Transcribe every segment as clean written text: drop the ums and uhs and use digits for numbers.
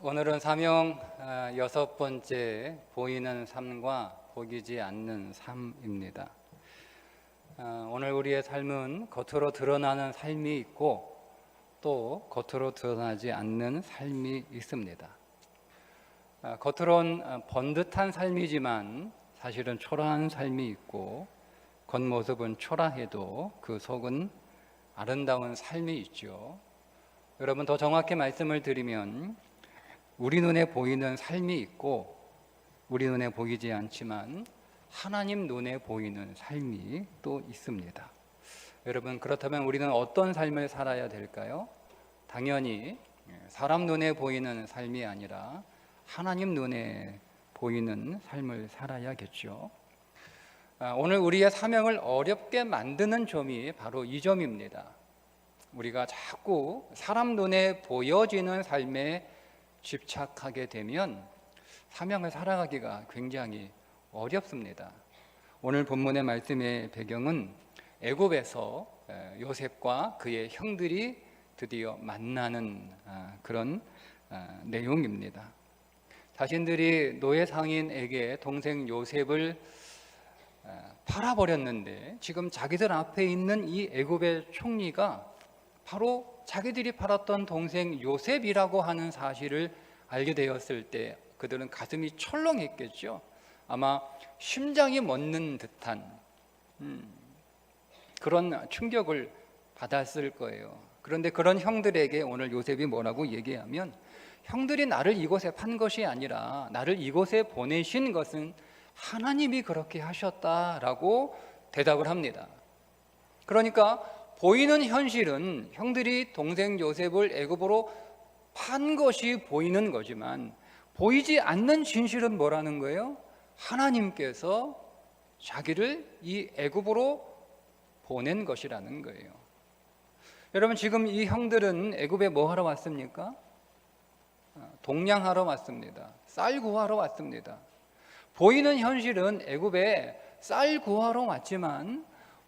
오늘은 사명 여섯 번째 보이는 삶과 보이지 않는 삶입니다. 오늘 우리의 삶은 겉으로 드러나는 삶이 있고 또 겉으로 드러나지 않는 삶이 있습니다. 겉으론 번듯한 삶이지만 사실은 초라한 삶이 있고 겉모습은 초라해도 그 속은 아름다운 삶이 있죠. 여러분, 더 정확히 말씀을 드리면 우리 눈에 보이는 삶이 있고 우리 눈에 보이지 않지만 하나님 눈에 보이는 삶이 또 있습니다. 여러분, 그렇다면 우리는 어떤 삶을 살아야 될까요? 당연히 사람 눈에 보이는 삶이 아니라 하나님 눈에 보이는 삶을 살아야겠죠. 오늘 우리의 사명을 어렵게 만드는 점이 바로 이 점입니다. 우리가 자꾸 사람 눈에 보여지는 삶에 집착하게 되면 사명을 살아가기가 굉장히 어렵습니다. 오늘 본문의 말씀의 배경은 애굽에서 요셉과 그의 형들이 드디어 만나는 그런 내용입니다. 자신들이 노예 상인에게 동생 요셉을 팔아버렸는데 지금 자기들 앞에 있는 이 애굽의 총리가 바로 자기들이 팔았던 동생 요셉이라고 하는 사실을 알게 되었을 때 그들은 가슴이 철렁했겠죠. 아마 심장이 멎는 듯한 그런 충격을 받았을 거예요. 그런데 그런 형들에게 오늘 요셉이 뭐라고 얘기하면, 형들이 나를 이곳에 판 것이 아니라 나를 이곳에 보내신 것은 하나님이 그렇게 하셨다라고 대답을 합니다. 그러니까 보이는 현실은 형들이 동생 요셉을 애굽으로 판 것이 보이는 거지만 보이지 않는 진실은 뭐라는 거예요? 하나님께서 자기를 이 애굽으로 보낸 것이라는 거예요. 여러분, 지금 이 형들은 애굽에 뭐 하러 왔습니까? 동냥하러 왔습니다. 쌀 구하러 왔습니다. 보이는 현실은 애굽에 쌀 구하러 왔지만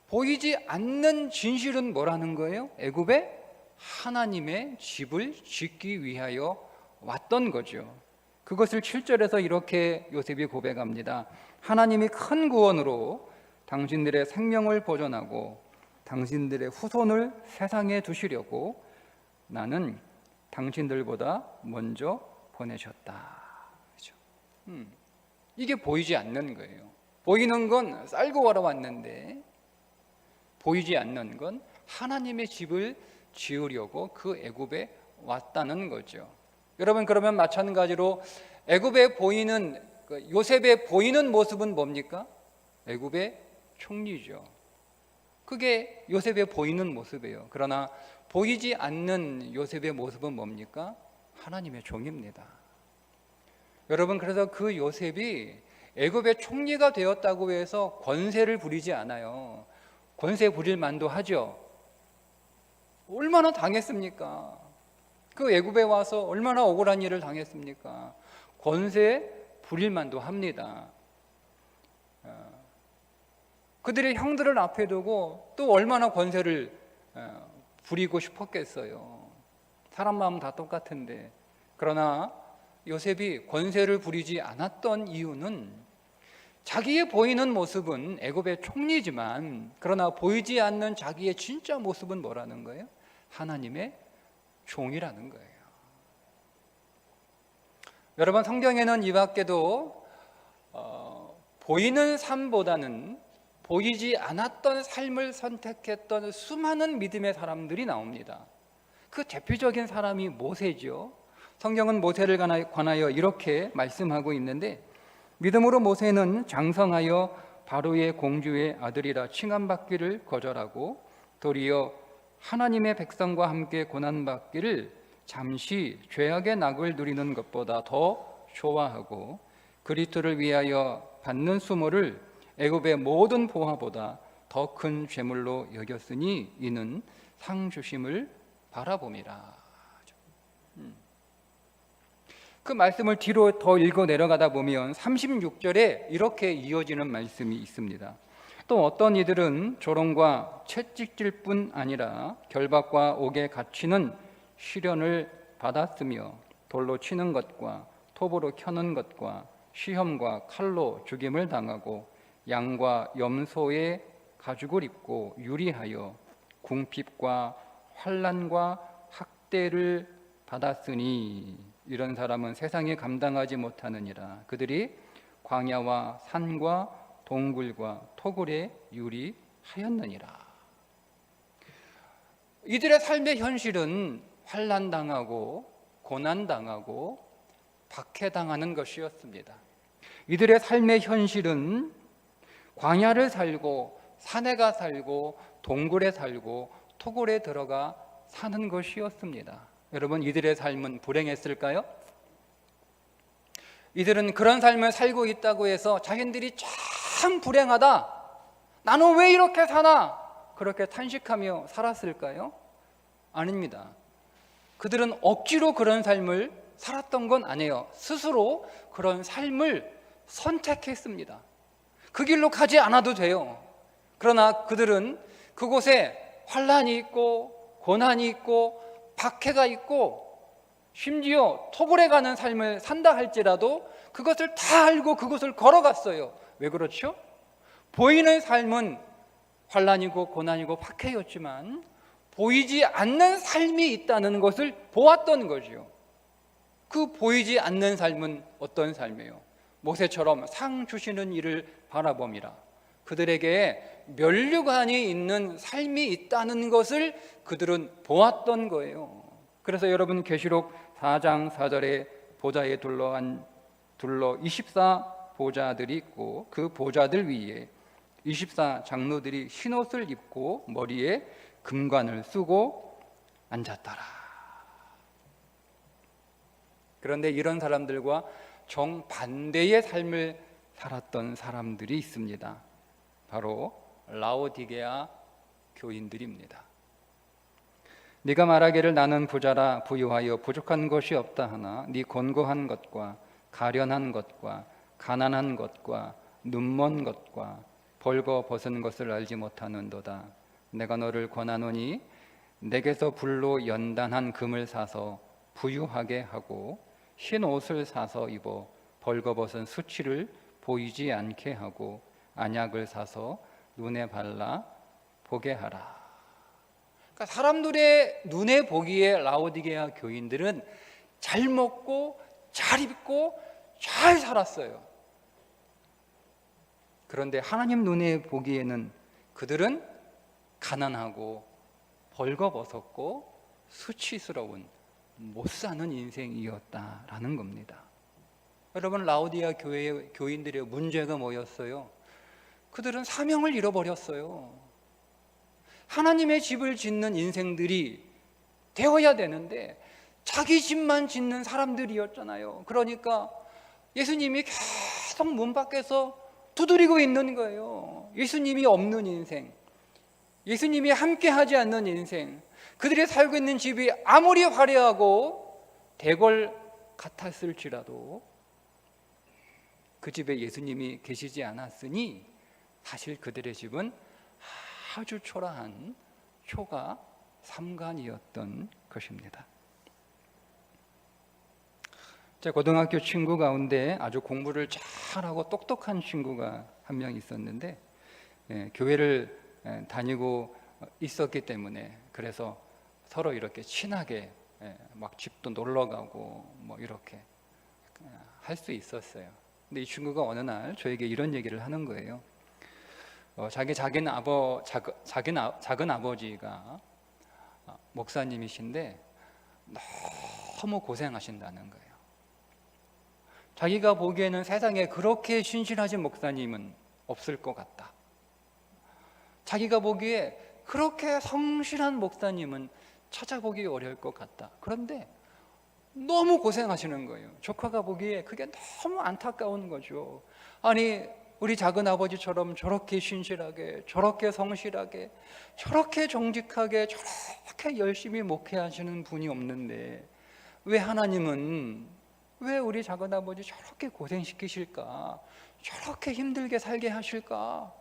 보이지 않는 진실은 뭐라는 거예요? 애굽에 하나님의 집을 짓기 위하여 왔던 거죠. 그것을 7절에서 이렇게 요셉이 고백합니다. 하나님이 큰 구원으로 당신들의 생명을 보존하고 당신들의 후손을 세상에 두시려고 나는 당신들보다 먼저 보내셨다. 그렇죠? 이게 보이지 않는 거예요. 보이는 건 쌀 구하러 왔는데 보이지 않는 건 하나님의 집을 지으려고 그 애굽에 왔다는 거죠. 여러분, 그러면 마찬가지로 애굽에 보이는 요셉의 보이는 모습은 뭡니까? 애굽의 총리죠. 그게 요셉의 보이는 모습이에요. 그러나 보이지 않는 요셉의 모습은 뭡니까? 하나님의 종입니다. 여러분, 그래서 그 요셉이 애굽의 총리가 되었다고 해서 권세를 부리지 않아요. 권세 부릴 만도 하죠. 얼마나 당했습니까? 그 애굽에 와서 얼마나 억울한 일을 당했습니까? 권세 부릴 만도 합니다. 그들의 형들을 앞에 두고 또 얼마나 권세를 부리고 싶었겠어요. 사람 마음 다 똑같은데. 그러나 요셉이 권세를 부리지 않았던 이유는 자기의 보이는 모습은 애굽의 총리지만 그러나 보이지 않는 자기의 진짜 모습은 뭐라는 거예요? 하나님의 종이라는 거예요. 여러분, 성경에는 이 밖에도 보이는 삶보다는 보이지 않았던 삶을 선택했던 수많은 믿음의 사람들이 나옵니다. 그 대표적인 사람이 모세죠. 성경은 모세를 관하여 이렇게 말씀하고 있는데, 믿음으로 모세는 장성하여 바로의 공주의 아들이라 칭함받기를 거절하고 도리어 하나님의 백성과 함께 고난받기를 잠시 죄악의 낙을 누리는 것보다 더 좋아하고 그리스도를 위하여 받는 수모를 애굽의 모든 보화보다 더 큰 죄물로 여겼으니 이는 상 주심을 바라봄이라. 그 말씀을 뒤로 더 읽어 내려가다 보면 36절에 이렇게 이어지는 말씀이 있습니다. 또 어떤 이들은 조롱과 채찍질 뿐 아니라 결박과 옥에 갇히는 시련을 받았으며 돌로 치는 것과 톱으로 켜는 것과 시험과 칼로 죽임을 당하고 양과 염소의 가죽을 입고 유리하여 궁핍과 환난과 학대를 받았으니 이런 사람은 세상에 감당하지 못하느니라. 그들이 광야와 산과 동굴과 토굴에 유리하였느니라. 이들의 삶의 현실은 환난당하고 고난당하고 박해당하는 것이었습니다. 이들의 삶의 현실은 광야를 살고 산에가 살고 동굴에 살고 토굴에 들어가 사는 것이었습니다. 여러분, 이들의 삶은 불행했을까요? 이들은 그런 삶을 살고 있다고 해서 자신들이 참 불행하다, 나는 왜 이렇게 사나, 그렇게 탄식하며 살았을까요? 아닙니다. 그들은 억지로 그런 삶을 살았던 건 아니에요. 스스로 그런 삶을 선택했습니다. 그 길로 가지 않아도 돼요. 그러나 그들은 그곳에 환난이 있고 고난이 있고 박해가 있고 심지어 토굴에 가는 삶을 산다 할지라도 그것을 다 알고 그곳을 걸어갔어요. 왜 그렇죠? 보이는 삶은 환난이고 고난이고 박해였지만 보이지 않는 삶이 있다는 것을 보았던 거죠. 그 보이지 않는 삶은 어떤 삶이에요? 모세처럼 상 주시는 이를 바라봄이라. 그들에게 면류관이 있는 삶이 있다는 것을 그들은 보았던 거예요. 그래서 여러분, 계시록 4장 4절에 보좌에 둘러 24 보좌들이 있고 그 보좌들 위에 24 장로들이 흰옷을 입고 머리에 금관을 쓰고 앉았더라. 그런데 이런 사람들과 정반대의 삶을 살았던 사람들이 있습니다. 바로 라오디게아 교인들입니다. 네가 말하기를 나는 부자라 부유하여 부족한 것이 없다 하나 네 곤고한 것과 가련한 것과 가난한 것과 눈먼 것과 벌거벗은 것을 알지 못하는도다. 내가 너를 권하노니 내게서 불로 연단한 금을 사서 부유하게 하고 흰 옷을 사서 입어 벌거벗은 수치를 보이지 않게 하고 안약을 사서 눈에 발라 보게 하라. 그러니까 사람들의 눈에 보기에 라오디게아 교인들은 잘 먹고 잘 입고 잘 살았어요. 그런데 하나님 눈에 보기에는 그들은 가난하고 벌거벗었고 수치스러운 못 사는 인생이었다라는 겁니다. 여러분, 라오디게아 교회의 교인들의 문제가 뭐였어요? 그들은 사명을 잃어버렸어요. 하나님의 집을 짓는 인생들이 되어야 되는데 자기 집만 짓는 사람들이었잖아요. 그러니까 예수님이 계속 문 밖에서 두드리고 있는 거예요. 예수님이 없는 인생, 예수님이 함께하지 않는 인생, 그들이 살고 있는 집이 아무리 화려하고 대궐 같았을지라도 그 집에 예수님이 계시지 않았으니 사실 그들의 집은 아주 초라한 초가 삼간이었던 것입니다. 제 고등학교 친구 가운데 아주 공부를 잘하고 똑똑한 친구가 한 명 있었는데 교회를 다니고 있었기 때문에 그래서 서로 이렇게 친하게 막 집도 놀러 가고 뭐 이렇게 할 수 있었어요. 근데 이 친구가 어느 날 저에게 이런 얘기를 하는 거예요. 자기 작은 아버지가 목사님이신데 너무 고생하신다는 거예요. 자기가 보기에는 세상에 그렇게 신실하신 목사님은 없을 것 같다. 자기가 보기에 그렇게 성실한 목사님은 찾아보기 어려울 것 같다. 그런데 너무 고생하시는 거예요. 조카가 보기에 그게 너무 안타까운 거죠. 아니, 우리 작은 아버지처럼 저렇게 신실하게, 저렇게 성실하게, 저렇게 정직하게, 저렇게 열심히 목회하시는 분이 없는데 왜 하나님은 왜 우리 작은 아버지 저렇게 고생시키실까? 저렇게 힘들게 살게 하실까?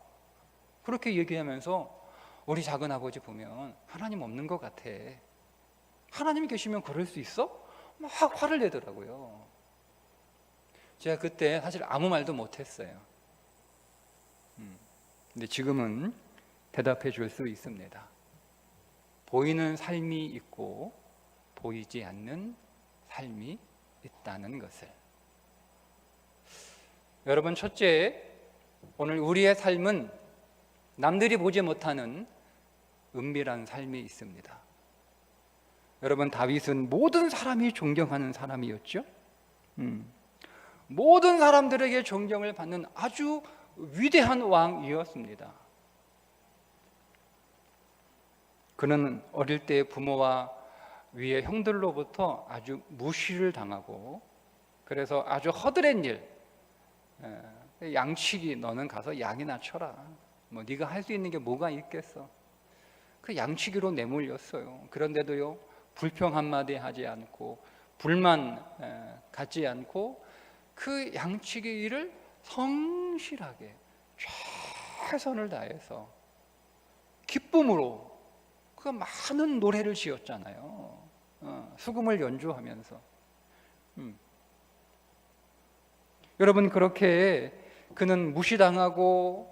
그렇게 얘기하면서 우리 작은 아버지 보면 하나님 없는 것 같아. 하나님 계시면 그럴 수 있어? 막 화를 내더라고요. 제가 그때 사실 아무 말도 못했어요. 근데 지금은 대답해 줄 수 있습니다. 보이는 삶이 있고 보이지 않는 삶이 있다는 것을. 여러분, 첫째, 오늘 우리의 삶은 남들이 보지 못하는 은밀한 삶이 있습니다. 여러분, 다윗은 모든 사람이 존경하는 사람이었죠. 모든 사람들에게 존경을 받는 아주 위대한 왕이었습니다. 그는 어릴 때 부모와 위의 형들로부터 아주 무시를 당하고, 그래서 아주 허드렛 일, 양치기, 너는 가서 양이나 쳐라, 뭐 네가 할 수 있는 게 뭐가 있겠어, 그 양치기로 내몰렸어요. 그런데도요, 불평 한마디 하지 않고 불만 갖지 않고 그 양치기 일을 성실하게 최선을 다해서 기쁨으로 그 많은 노래를 지었잖아요. 수금을 연주하면서. 여러분, 그렇게 그는 무시당하고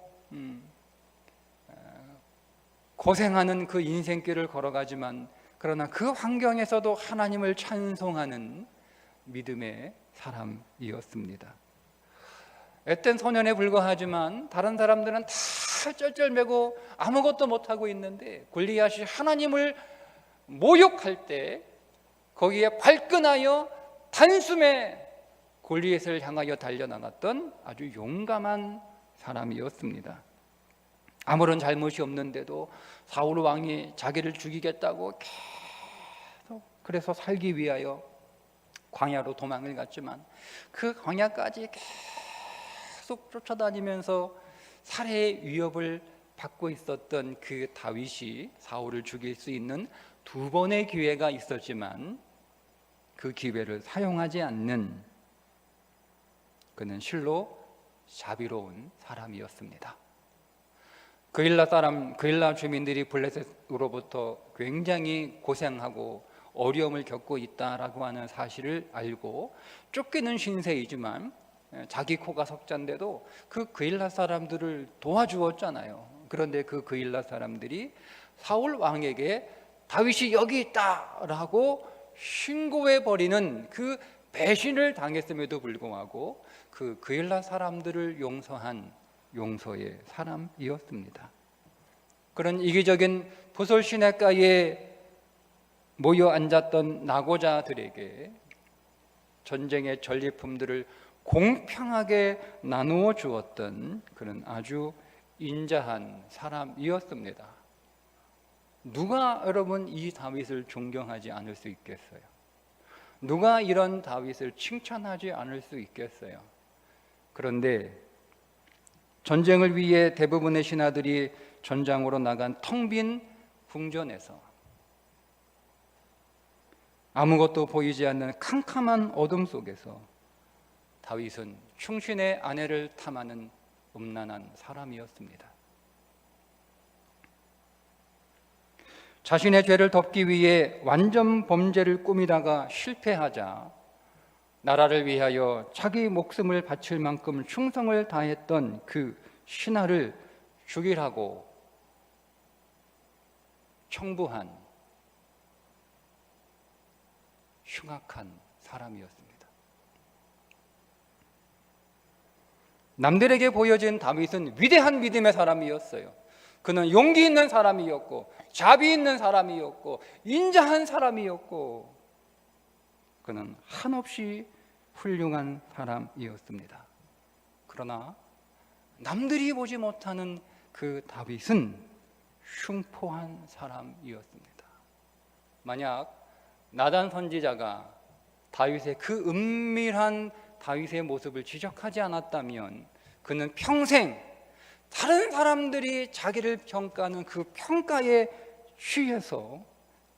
고생하는 그 인생길을 걸어가지만, 그러나 그 환경에서도 하나님을 찬송하는 믿음의 사람이었습니다. 앳된 소년에 불과하지만 다른 사람들은 다 쩔쩔매고 아무것도 못하고 있는데, 골리앗이 하나님을 모욕할 때 거기에 발끈하여 단숨에 골리앗을 향하여 달려나갔던 아주 용감한 사람이었습니다. 아무런 잘못이 없는데도 사울 왕이 자기를 죽이겠다고 계속, 그래서 살기 위하여 광야로 도망을 갔지만 그 광야까지 계속 쫓아다니면서 살해의 위협을 받고 있었던 그 다윗이 사울을 죽일 수 있는 두 번의 기회가 있었지만 그 기회를 사용하지 않는, 그는 실로 자비로운 사람이었습니다. 그일라 주민들이 블레셋으로부터 굉장히 고생하고 어려움을 겪고 있다라고 하는 사실을 알고 쫓기는 신세이지만 자기 코가 석잔데도 그 그일라 사람들을 도와주었잖아요. 그런데 그 그일라 사람들이 사울 왕에게 다윗이 여기 있다라고 신고해버리는 그 배신을 당했음에도 불구하고 그 그일라 사람들을 용서한 용서의 사람이었습니다. 그런 이기적인 부솔 시내가에 모여 앉았던 낙오자들에게 전쟁의 전리품들을 공평하게 나누어 주었던 그런 아주 인자한 사람이었습니다. 누가 여러분 이 다윗을 존경하지 않을 수 있겠어요? 누가 이런 다윗을 칭찬하지 않을 수 있겠어요? 그런데 전쟁을 위해 대부분의 신하들이 전장으로 나간 텅 빈 궁전에서 아무것도 보이지 않는 캄캄한 어둠 속에서 다윗은 충신의 아내를 탐하는 음란한 사람이었습니다. 자신의 죄를 덮기 위해 완전 범죄를 꾸미다가 실패하자 나라를 위하여 자기 목숨을 바칠 만큼 충성을 다했던 그 신하를 죽이라고 청부한 흉악한 사람이었습니다. 남들에게 보여진 다윗은 위대한 믿음의 사람이었어요. 그는 용기 있는 사람이었고 자비 있는 사람이었고 인자한 사람이었고 그는 한없이 훌륭한 사람이었습니다. 그러나 남들이 보지 못하는 그 다윗은 흉포한 사람이었습니다. 만약 나단 선지자가 다윗의 그 은밀한 다윗의 모습을 지적하지 않았다면 그는 평생 다른 사람들이 자기를 평가하는 그 평가에 취해서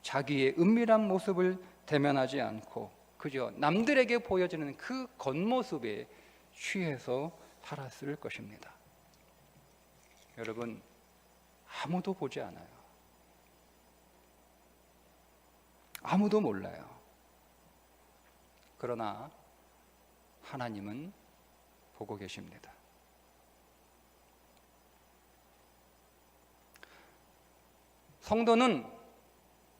자기의 은밀한 모습을 대면하지 않고 그저 남들에게 보여지는 그 겉모습에 취해서 살았을 것입니다. 여러분, 아무도 보지 않아요. 아무도 몰라요. 그러나 하나님은 보고 계십니다. 성도는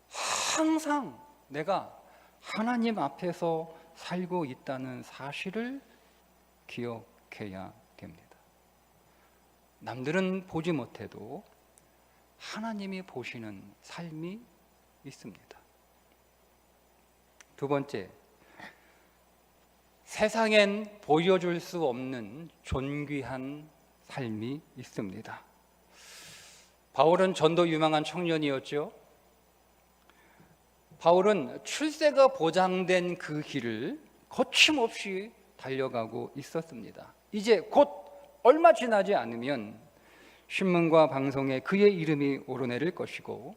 항상 내가 하나님 앞에서 살고 있다는 사실을 기억해야 됩니다. 남들은 보지 못해도 하나님이 보시는 삶이 있습니다. 두 번째, 세상엔 보여줄 수 없는 존귀한 삶이 있습니다. 바울은 전도 유망한 청년이었죠. 바울은 출세가 보장된 그 길을 거침없이 달려가고 있었습니다. 이제 곧 얼마 지나지 않으면 신문과 방송에 그의 이름이 오르내릴 것이고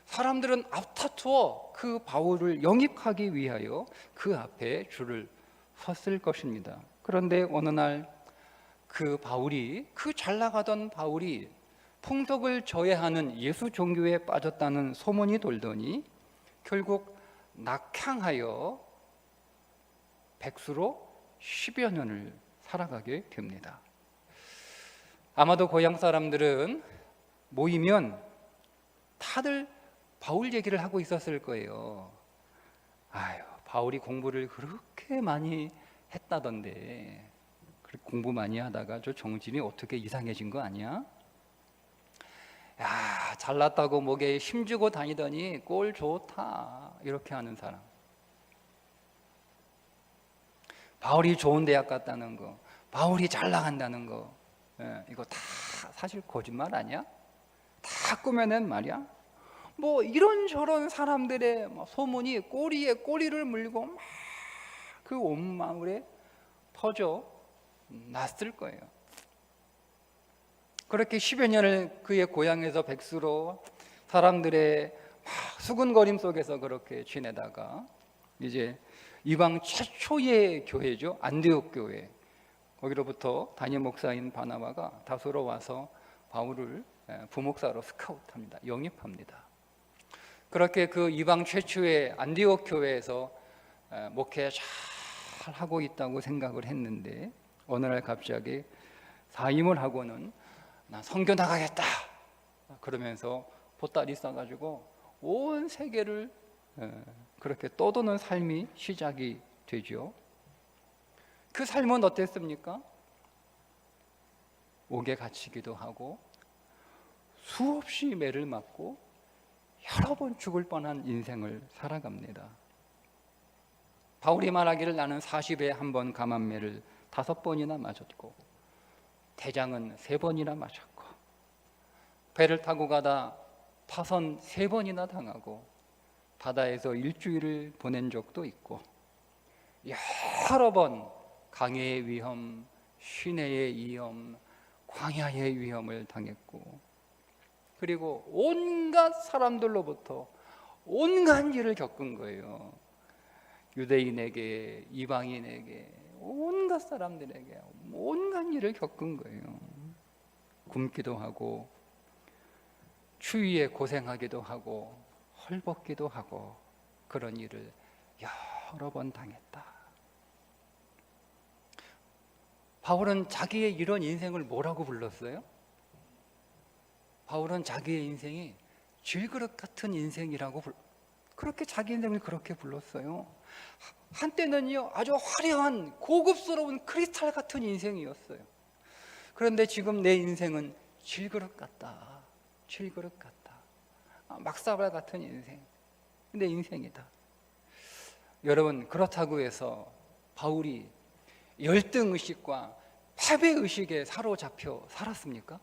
사람들은 앞다투어 그 바울을 영입하기 위하여 그 앞에 줄을 섰을 것입니다. 그런데 어느 날 그 바울이, 그 잘나가던 바울이 풍속을 저해하는 예수 종교에 빠졌다는 소문이 돌더니 결국 낙향하여 백수로 10여 년을 살아가게 됩니다. 아마도 고향 사람들은 모이면 다들 바울 얘기를 하고 있었을 거예요. 아유, 바울이 공부를 그렇게 많이 했다던데, 공부 많이 하다가 저 정신이 어떻게 이상해진 거 아니야? 야, 잘났다고 목에 힘주고 다니더니 꼴 좋다, 이렇게 하는 사람. 바울이 좋은 대학 갔다는 거, 바울이 잘 나간다는 거, 이거 다 사실 거짓말 아니야? 다 꾸며낸 말이야? 뭐 이런저런 사람들의 소문이 꼬리에 꼬리를 물고 막 그 온 마을에 퍼져 났을 거예요. 그렇게 10여 년을 그의 고향에서 백수로 사람들의 수군거림 속에서 그렇게 지내다가 이제 이방 최초의 교회죠, 안디옥 교회, 거기로부터 담임 목사인 바나바가 다소로 와서 바울을 부목사로 스카우트합니다. 영입합니다. 그렇게 그 이방 최초의 안디옥 교회에서 목회 잘 하고 있다고 생각을 했는데 어느 날 갑자기 사임을 하고는 나 선교 나가겠다 그러면서 보따리 싸가지고 온 세계를 그렇게 떠도는 삶이 시작이 되죠. 그 삶은 어땠습니까? 옥에 갇히기도 하고 수없이 매를 맞고 여러 번 죽을 뻔한 인생을 살아갑니다. 바울이 말하기를 나는 40에 한 번 감암매를 5번이나 맞았고 대장은 3번이나 맞았고 배를 타고 가다 파선 3번이나 당하고 바다에서 일주일을 보낸 적도 있고 여러 번 강해의 위험, 시내의 위험, 광야의 위험을 당했고 그리고 온갖 사람들로부터 온갖 일을 겪은 거예요. 유대인에게, 이방인에게, 온갖 사람들에게 온갖 일을 겪은 거예요. 굶기도 하고 추위에 고생하기도 하고 헐벗기도 하고 그런 일을 여러 번 당했다. 바울은 자기의 이런 인생을 뭐라고 불렀어요? 바울은 자기의 인생이 질그릇 같은 인생이라고 그렇게 자기 인생을 그렇게 불렀어요. 한때는요 아주 화려한 고급스러운 크리스탈 같은 인생이었어요. 그런데 지금 내 인생은 질그릇 같다. 질그릇 같다. 막사발 같은 인생. 내 인생이다. 여러분, 그렇다고 해서 바울이 열등의식과 패배의식에 사로잡혀 살았습니까?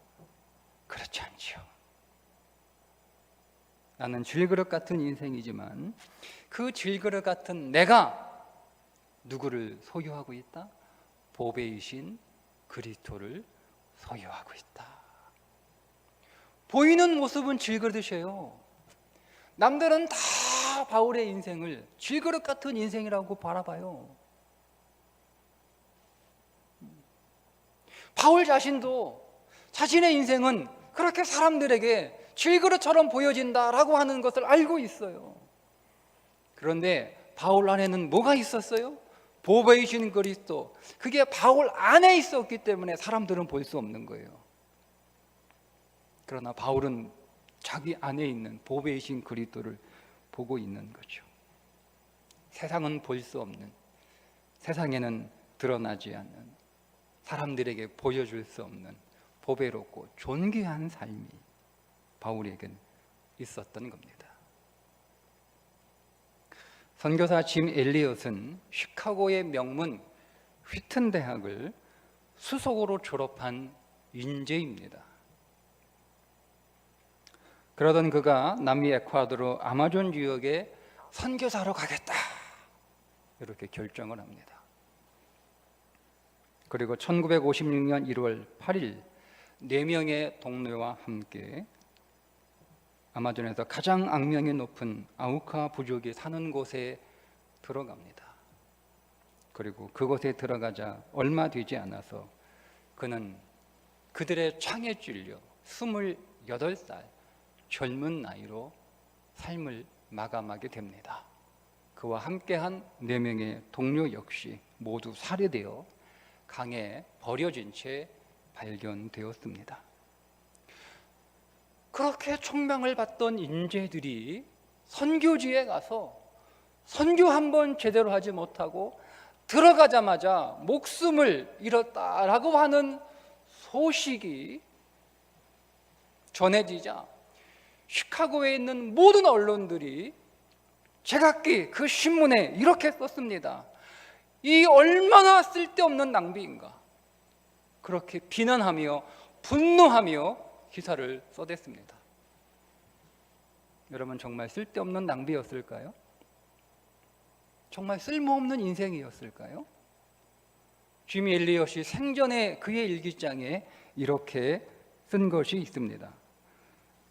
그렇지 않죠. 나는 질그릇 같은 인생이지만 그 질그릇 같은 내가 누구를 소유하고 있다? 보배이신 그리스도를 소유하고 있다. 보이는 모습은 질그릇이에요. 남들은 다 바울의 인생을 질그릇 같은 인생이라고 바라봐요. 바울 자신도 자신의 인생은 그렇게 사람들에게 질그릇처럼 보여진다라고 하는 것을 알고 있어요. 그런데 바울 안에는 뭐가 있었어요? 보배이신 그리스도, 그게 바울 안에 있었기 때문에 사람들은 볼 수 없는 거예요. 그러나 바울은 자기 안에 있는 보배이신 그리스도를 보고 있는 거죠. 세상은 볼 수 없는, 세상에는 드러나지 않는, 사람들에게 보여줄 수 없는 보배롭고 존귀한 삶이 바울에겐 있었던 겁니다. 선교사 짐 엘리엇은 시카고의 명문 휘튼 대학을 수석으로 졸업한 인재입니다. 그러던 그가 남미 에콰도르 아마존 지역에 선교사로 가겠다, 이렇게 결정을 합니다. 그리고 1956년 1월 8일 4명의 동료와 함께 아마존에서 가장 악명이 높은 아우카 부족이 사는 곳에 들어갑니다. 그리고 그곳에 들어가자 얼마 되지 않아서 그는 그들의 창에 찔려 28살 젊은 나이로 삶을 마감하게 됩니다. 그와 함께한 4명의 동료 역시 모두 살해되어 강에 버려진 채 발견되었습니다. 그렇게 총명을 받던 인재들이 선교지에 가서 선교 한번 제대로 하지 못하고 들어가자마자 목숨을 잃었다라고 하는 소식이 전해지자 시카고에 있는 모든 언론들이 제각기 그 신문에 이렇게 썼습니다. 이 얼마나 쓸데없는 낭비인가. 그렇게 비난하며 분노하며 기사를 써댔습니다. 여러분, 정말 쓸데없는 낭비였을까요? 정말 쓸모없는 인생이었을까요? 짐 엘리엇이 생전에 그의 일기장에 이렇게 쓴 것이 있습니다.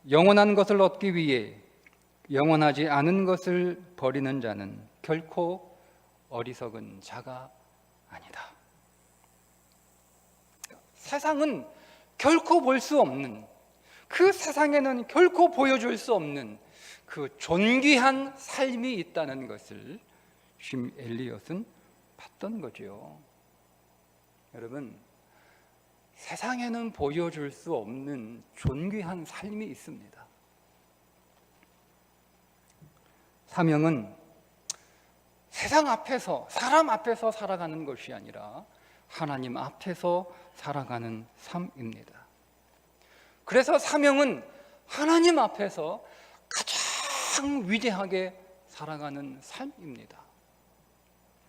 영원한 것을 얻기 위해 영원하지 않은 것을 버리는 자는 결코 어리석은 자가 아니다. 세상은 결코 볼 수 없는, 그 세상에는 결코 보여줄 수 없는 그 존귀한 삶이 있다는 것을 짐 엘리엇은 봤던 거죠. 여러분, 세상에는 보여줄 수 없는 존귀한 삶이 있습니다. 사명은 세상 앞에서, 사람 앞에서 살아가는 것이 아니라 하나님 앞에서 살아가는 삶입니다. 그래서 사명은 하나님 앞에서 가장 위대하게 살아가는 삶입니다.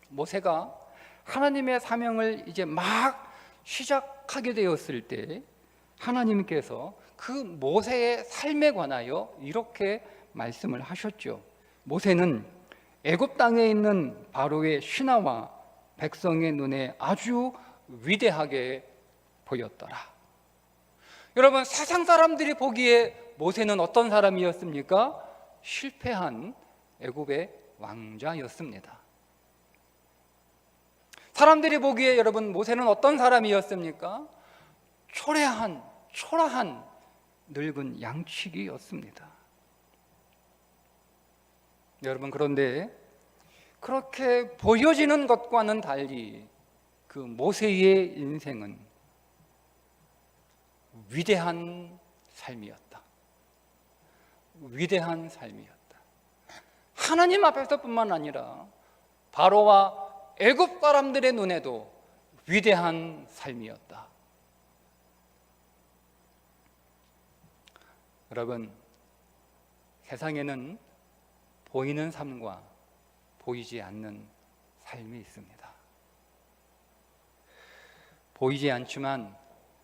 모세가 하나님의 사명을 이제 막 시작하게 되었을 때 하나님께서 그 모세의 삶에 관하여 이렇게 말씀을 하셨죠. 모세는 애굽 땅에 있는 바로의 신하와 백성의 눈에 아주 위대하게 보였더라. 여러분, 세상 사람들이 보기에 모세는 어떤 사람이었습니까? 실패한 애굽의 왕자였습니다. 사람들이 보기에 여러분, 모세는 어떤 사람이었습니까? 초라한 늙은 양치기였습니다. 여러분, 그런데 그렇게 보여지는 것과는 달리 그 모세의 인생은 위대한 삶이었다. 위대한 삶이었다. 하나님 앞에서뿐만 아니라 바로와 애굽 사람들의 눈에도 위대한 삶이었다. 여러분, 세상에는 보이는 삶과 보이지 않는 삶이 있습니다. 보이지 않지만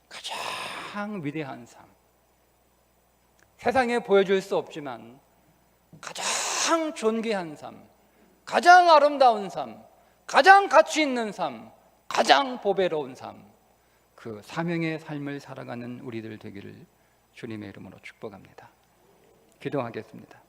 가장 위대한 삶, 세상에 보여줄 수 없지만 가장 존귀한 삶, 가장 아름다운 삶, 가장 가치 있는 삶, 가장 보배로운 삶, 그 사명의 삶을 살아가는 우리들 되기를 주님의 이름으로 축복합니다. 기도하겠습니다.